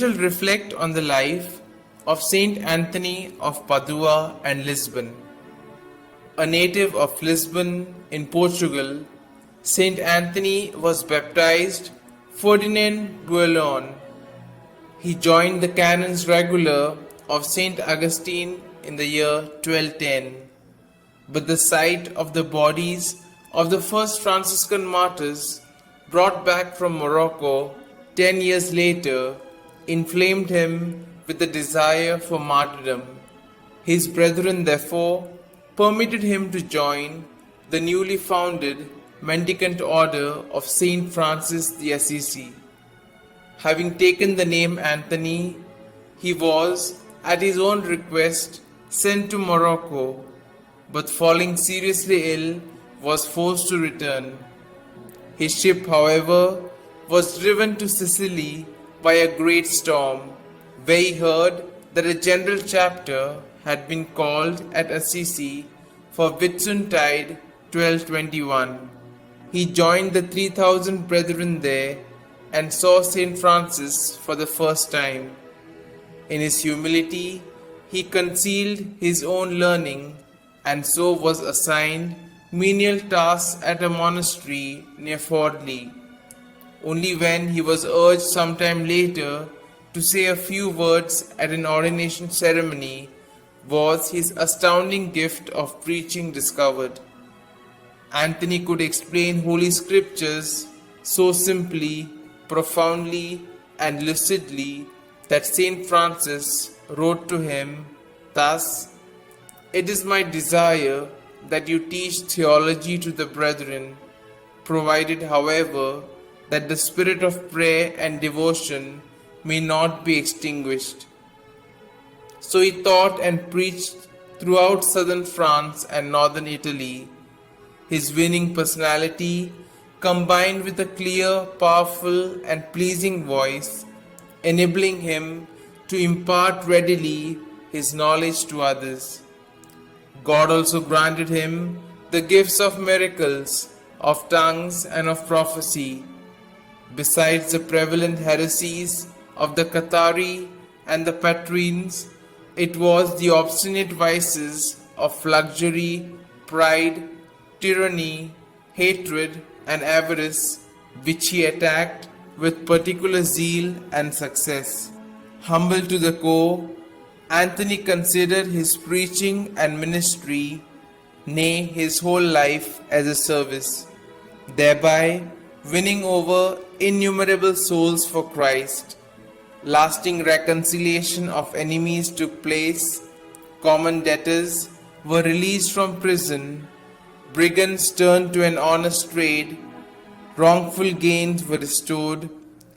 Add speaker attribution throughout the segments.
Speaker 1: shall reflect on the life of Saint Anthony of Padua and Lisbon. A native of Lisbon in Portugal, Saint Anthony was baptized Ferdinand Buellon. He joined the canons regular of Saint Augustine in the year 1210, but the sight of the bodies of the first Franciscan martyrs brought back from Morocco 10 years later inflamed him with the desire for martyrdom. His brethren therefore permitted him to join the newly founded mendicant order of Saint Francis the Assisi. Having taken the name Anthony, he was, at his own request, sent to Morocco, but falling seriously ill, was forced to return. His ship, however, was driven to Sicily by a great storm, where he heard that a general chapter had been called at Assisi for Whitsuntide 1221. He joined the 3,000 brethren there and saw Saint Francis for the first time. In his humility, he concealed his own learning and so was assigned menial tasks at a monastery near Fordley. Only when he was urged some time later to say a few words at an ordination ceremony was his astounding gift of preaching discovered. Anthony could explain Holy Scriptures so simply, profoundly, and lucidly that Saint Francis wrote to him thus, "It is my desire that you teach theology to the brethren, provided, however, that the spirit of prayer and devotion may not be extinguished." So he taught and preached throughout southern France and northern Italy. His winning personality, combined with a clear, powerful, and pleasing voice, enabling him to impart readily his knowledge to others. God also granted him the gifts of miracles, of tongues, and of prophecy, besides the prevalent heresies of the Cathari and the Patrines. It was the obstinate vices of luxury, pride, tyranny, hatred, and avarice which he attacked with particular zeal and success. Humble to the core, Anthony considered his preaching and ministry, nay, his whole life, as a service, thereby winning over innumerable souls for Christ. Lasting reconciliation of enemies took place, common debtors were released from prison, brigands turned to an honest trade, wrongful gains were restored,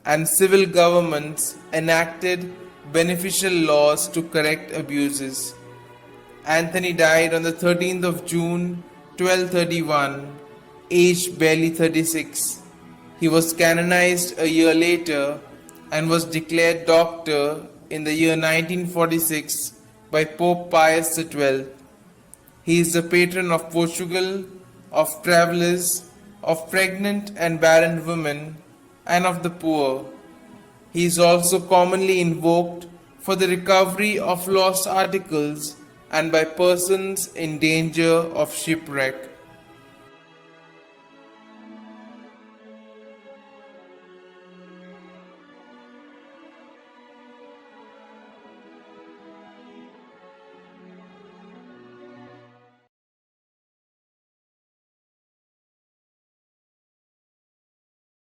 Speaker 1: and civil governments enacted beneficial laws to correct abuses. Anthony died on the 13th of June 1231, aged barely 36. He was canonized a year later and was declared doctor in the year 1946 by Pope Pius XII. He is the patron of Portugal, of travelers, of pregnant and barren women, and of the poor. He is also commonly invoked for the recovery of lost articles and by persons in danger of shipwreck.